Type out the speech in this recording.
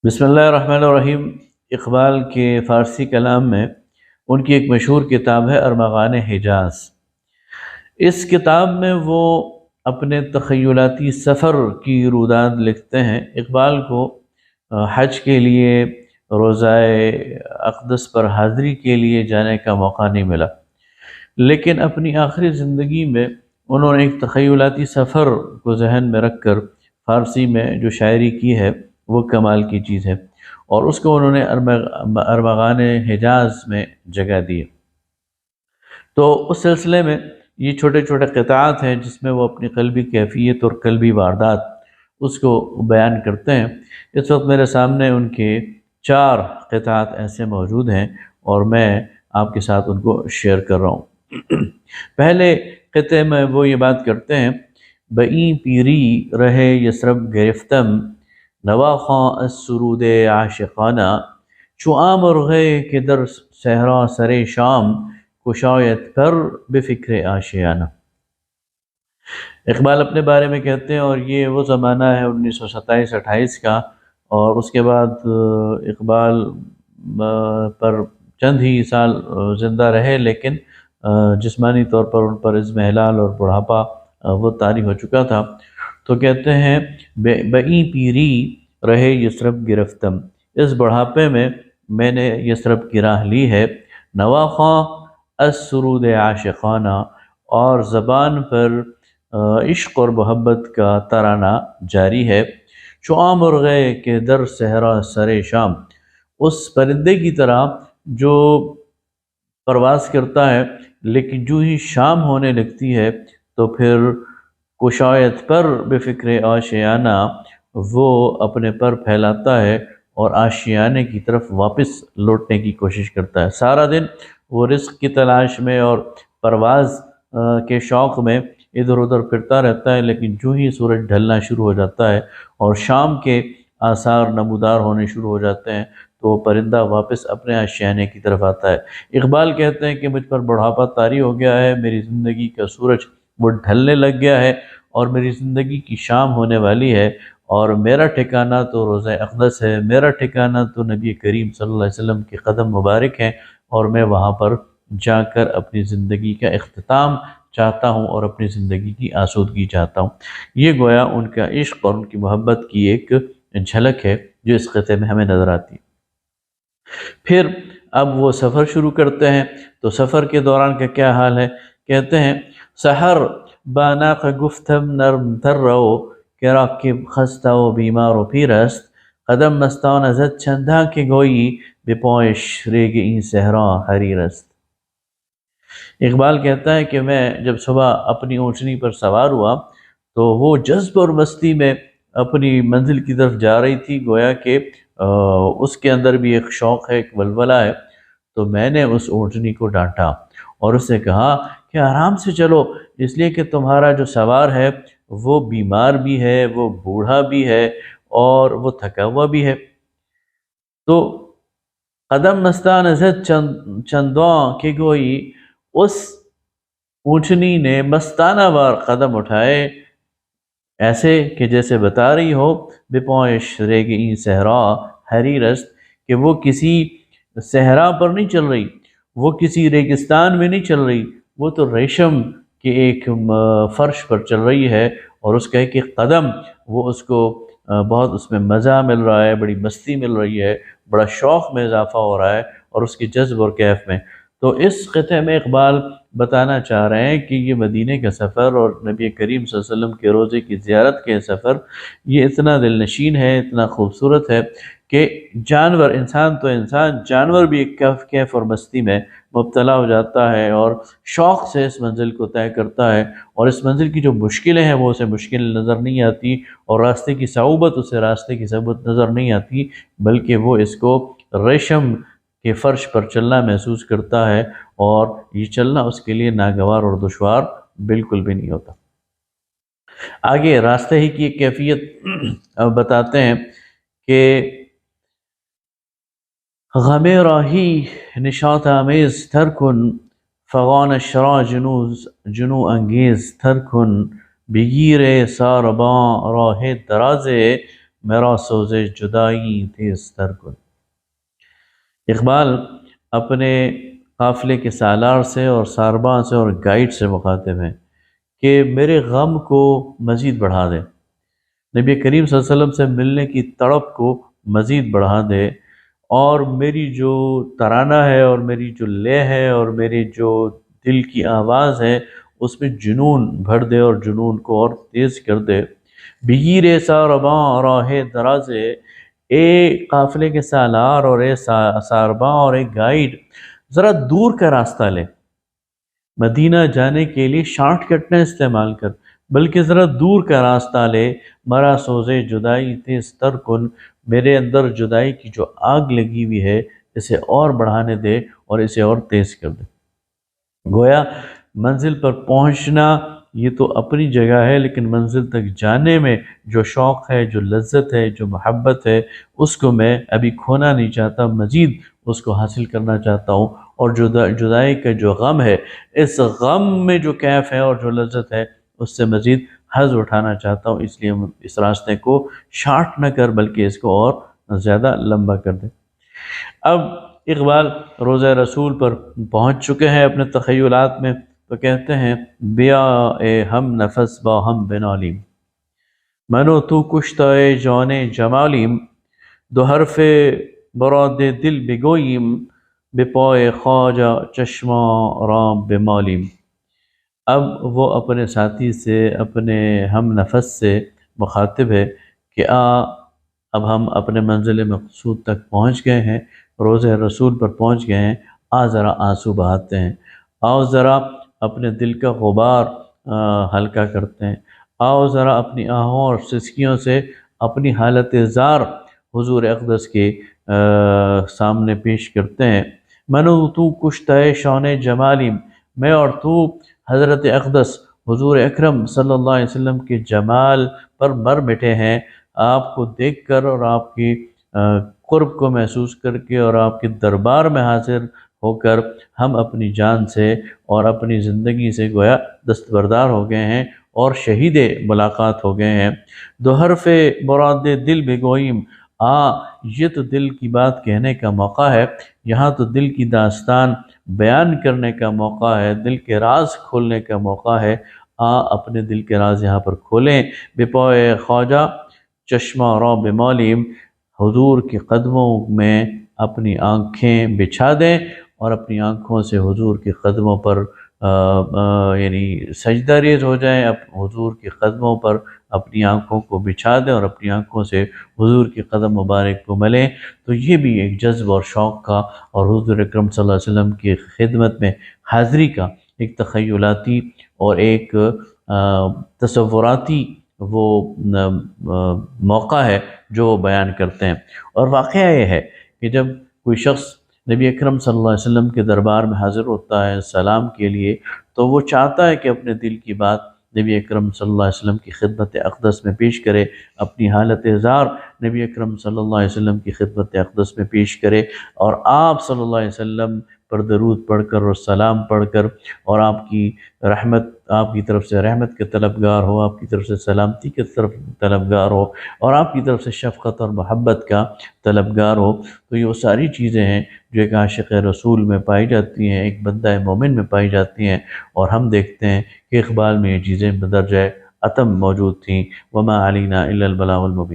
بسم اللہ الرحمن الرحیم۔ اقبال کے فارسی کلام میں ان کی ایک مشہور کتاب ہے ارمغان حجاز۔ اس کتاب میں وہ اپنے تخیلاتی سفر کی روداد لکھتے ہیں۔ اقبال کو حج کے لیے روضہ اقدس پر حاضری کے لیے جانے کا موقع نہیں ملا، لیکن اپنی آخری زندگی میں انہوں نے ایک تخیلاتی سفر کو ذہن میں رکھ کر فارسی میں جو شاعری کی ہے وہ کمال کی چیز ہے، اور اس کو انہوں نے ارمغان حجاز میں جگہ دی۔ تو اس سلسلے میں یہ چھوٹے چھوٹے قطعات ہیں جس میں وہ اپنی قلبی کیفیت اور قلبی واردات اس کو بیان کرتے ہیں۔ اس وقت میرے سامنے ان کے 4 قطعات ایسے موجود ہیں اور میں آپ کے ساتھ ان کو شیئر کر رہا ہوں۔ پہلے قطعے میں وہ یہ بات کرتے ہیں: بئی پیری رہے یثرب گرفتم، نواخواں از سرود عاشقانہ، چو مرغے کے در صحرا سر شام، کشایت پر بے فکر آشیانہ۔ اقبال اپنے بارے میں کہتے ہیں، اور یہ وہ زمانہ ہے 1927-28 کا، اور اس کے بعد اقبال پر چند ہی سال زندہ رہے، لیکن جسمانی طور پر ان پر عزم ہلال اور بڑھاپا وہ طاری ہو چکا تھا۔ تو کہتے ہیں بئی پیری رہے یثرب گرفتم، اس بڑھاپے میں نے یثرب کی راہ لی ہے، نواخواں از سرود عاشقانہ، اور زبان پر عشق اور محبت کا ترانہ جاری ہے، چو مرغے کے در صحرا سر شام، اس پرندے کی طرح جو پرواز کرتا ہے لیکن جو ہی شام ہونے لگتی ہے تو پھر کشایت پر بے فکر آشیانہ، وہ اپنے پر پھیلاتا ہے اور آشیانے کی طرف واپس لوٹنے کی کوشش کرتا ہے۔ سارا دن وہ رزق کی تلاش میں اور پرواز کے شوق میں ادھر ادھر پھرتا رہتا ہے، لیکن جو ہی سورج ڈھلنا شروع ہو جاتا ہے اور شام کے آثار نمودار ہونے شروع ہو جاتے ہیں تو وہ پرندہ واپس اپنے آشیانے کی طرف آتا ہے۔ اقبال کہتے ہیں کہ مجھ پر بڑھاپا طاری ہو گیا ہے، میری زندگی کا سورج وہ ڈھلنے لگ گیا ہے اور میری زندگی کی شام ہونے والی ہے، اور میرا ٹھکانہ تو روضہ اقدس ہے، میرا ٹھکانہ تو نبی کریم صلی اللہ علیہ وسلم کے قدم مبارک ہیں، اور میں وہاں پر جا کر اپنی زندگی کا اختتام چاہتا ہوں اور اپنی زندگی کی آسودگی چاہتا ہوں۔ یہ گویا ان کا عشق اور ان کی محبت کی ایک جھلک ہے جو اس خطے میں ہمیں نظر آتی ہے۔ پھر اب وہ سفر شروع کرتے ہیں، تو سفر کے دوران کا کیا حال ہے؟ کہتے ہیں: سحر باناق گفتم نرم تر رو، کہ راکب خستہ و بیمار و پیر است، قدم مستان ازد چنداں کہ گوئی، بے پوش ریگ این صحرا حریر است۔ اقبال کہتا ہے کہ میں جب صبح اپنی اونٹنی پر سوار ہوا تو وہ جذب اور مستی میں اپنی منزل کی طرف جا رہی تھی، گویا کہ اس کے اندر بھی ایک شوق ہے، ایک ولولہ ہے۔ تو میں نے اس اونٹنی کو ڈانٹا اور اس سے کہا کہ آرام سے چلو، اس لیے کہ تمہارا جو سوار ہے وہ بیمار بھی ہے، وہ بوڑھا بھی ہے اور وہ تھکا ہوا بھی ہے۔ تو قدم مستان ازد چنداں کہ گوئی، اس اونٹنی نے مستانہ وار قدم اٹھائے، ایسے کہ جیسے بتا رہی ہو بے پوش ریگ این صحرا حریر است، کہ وہ کسی صحرا پر نہیں چل رہی، وہ کسی ریگستان میں نہیں چل رہی، وہ تو ریشم کے ایک فرش پر چل رہی ہے، اور اس کا ایک قدم وہ اس کو بہت اس میں مزہ مل رہا ہے، بڑی مستی مل رہی ہے، بڑا شوق میں اضافہ ہو رہا ہے اور اس کی جذب اور کیف میں۔ تو اس خطے میں اقبال بتانا چاہ رہے ہیں کہ یہ مدینے کا سفر اور نبی کریم صلی اللہ علیہ وسلم کے روضے کی زیارت کے سفر یہ اتنا دل نشین ہے، اتنا خوبصورت ہے کہ جانور، انسان تو انسان، جانور بھی ایک کیف اور مستی میں مبتلا ہو جاتا ہے اور شوق سے اس منزل کو طے کرتا ہے، اور اس منزل کی جو مشکلیں ہیں وہ اسے مشکل نظر نہیں آتی، اور راستے کی صعوبت اسے راستے کی صعوبت نظر نہیں آتی، بلکہ وہ اس کو ریشم کے فرش پر چلنا محسوس کرتا ہے، اور یہ چلنا اس کے لیے ناگوار اور دشوار بالکل بھی نہیں ہوتا۔ آگے راستے ہی کی ایک کیفیت بتاتے ہیں کہ غم راہی نشاط آمیز تر کن، فغان الشرا جنو انگیز تر کن، بگیر سارباں راہ دراز، میرا سوز جدائی تیز تر کن۔ اقبال اپنے قافلے کے سالار سے اور سارباں سے اور گائیڈ سے مخاطب ہیں کہ میرے غم کو مزید بڑھا دے، نبی کریم صلی اللہ علیہ وسلم سے ملنے کی تڑپ کو مزید بڑھا دے، اور میری جو ترانہ ہے اور میری جو لے ہے اور میری جو دل کی آواز ہے اس میں جنون بھر دے اور جنون کو اور تیز کر دے۔ بگیر سارباں راہ درازے، اے قافلے کے سالار اور اے سارباں اور اے گائیڈ، ذرا دور کا راستہ لے، مدینہ جانے کے لیے شارٹ کٹ نہ استعمال کر، بلکہ ذرا دور کا راستہ لے۔ مرا سوزے جدائی تیز تر کن، میرے اندر جدائی کی جو آگ لگی ہوئی ہے اسے اور بڑھانے دے اور اسے اور تیز کر دے۔ گویا منزل پر پہنچنا یہ تو اپنی جگہ ہے، لیکن منزل تک جانے میں جو شوق ہے، جو لذت ہے، جو محبت ہے، اس کو میں ابھی کھونا نہیں چاہتا، مزید اس کو حاصل کرنا چاہتا ہوں۔ اور جدائی کا جو غم ہے، اس غم میں جو کیف ہے اور جو لذت ہے اس سے مزید حظ اٹھانا چاہتا ہوں، اس لیے اس راستے کو شارٹ نہ کر بلکہ اس کو اور زیادہ لمبا کر دے۔ اب اقبال روضہ رسول پر پہنچ چکے ہیں اپنے تخیلات میں، تو کہتے ہیں بیا اے ہم نفس با ہم بنالیم، منو تو کشتہ جان جمالیم، دو حرف براد دل بگوییم، بپائے خواجہ چشمہ رام بمالیم۔ اب وہ اپنے ساتھی سے، اپنے ہم نفس سے مخاطب ہے کہ اب ہم اپنے منزل مقصود تک پہنچ گئے ہیں، روضہ رسول پر پہنچ گئے ہیں، ذرا آنسو بہاتے ہیں، آؤ ذرا اپنے دل کا غبار ہلکا کرتے ہیں، آؤ ذرا اپنی آہوں اور سسکیوں سے اپنی حالت زار حضور اقدس کے سامنے پیش کرتے ہیں۔ منو تو کشتہ شان جمالیم، میں اور تو حضرت اقدس حضور اکرم صلی اللہ علیہ وسلم کے جمال پر مر مٹے ہیں۔ آپ کو دیکھ کر اور آپ کی قرب کو محسوس کر کے اور آپ کے دربار میں حاضر ہو کر ہم اپنی جان سے اور اپنی زندگی سے گویا دستبردار ہو گئے ہیں اور شہید ملاقات ہو گئے ہیں۔ دو حرف مراد دل بگوئیم، یہ تو دل کی بات کہنے کا موقع ہے، یہاں تو دل کی داستان بیان کرنے کا موقع ہے، دل کے راز کھولنے کا موقع ہے، اپنے دل کے راز یہاں پر کھولیں۔ بپائے خواجہ چشمہ رو بمالیم، حضور کے قدموں میں اپنی آنکھیں بچھا دیں اور اپنی آنکھوں سے حضور کے قدموں پر یعنی سجدہ ریز ہو جائیں، حضور کے قدموں پر اپنی آنکھوں کو بچھا دیں اور اپنی آنکھوں سے حضور کے قدم مبارک کو ملیں۔ تو یہ بھی ایک جذب اور شوق کا اور حضور اکرم صلی اللہ علیہ وسلم کی خدمت میں حاضری کا ایک تخیلاتی اور ایک تصوراتی وہ موقع ہے جو وہ بیان کرتے ہیں۔ اور واقعہ یہ ہے کہ جب کوئی شخص نبی اکرم صلی اللہ علیہ وسلم کے دربار میں حاضر ہوتا ہے سلام کے لیے، تو وہ چاہتا ہے کہ اپنے دل کی بات نبی اکرم صلی اللہ علیہ وسلم کی خدمت اقدس میں پیش کرے، اپنی حالت زار نبی اکرم صلی اللہ علیہ وسلم کی خدمت اقدس میں پیش کرے، اور آپ صلی اللہ علیہ وسلم پر درود پڑھ کر اور سلام پڑھ کر اور آپ کی رحمت، آپ کی طرف سے رحمت کے طلبگار ہو، آپ کی طرف سے سلامتی کے طلبگار ہو اور آپ کی طرف سے شفقت اور محبت کا طلبگار ہو۔ تو یہ وہ ساری چیزیں ہیں جو ایک عاشق رسول میں پائی جاتی ہیں، ایک بندہ مومن میں پائی جاتی ہیں، اور ہم دیکھتے ہیں کہ اقبال میں یہ چیزیں بدرجہ اتم موجود تھیں۔ وما علینا الا البلاغ المبین۔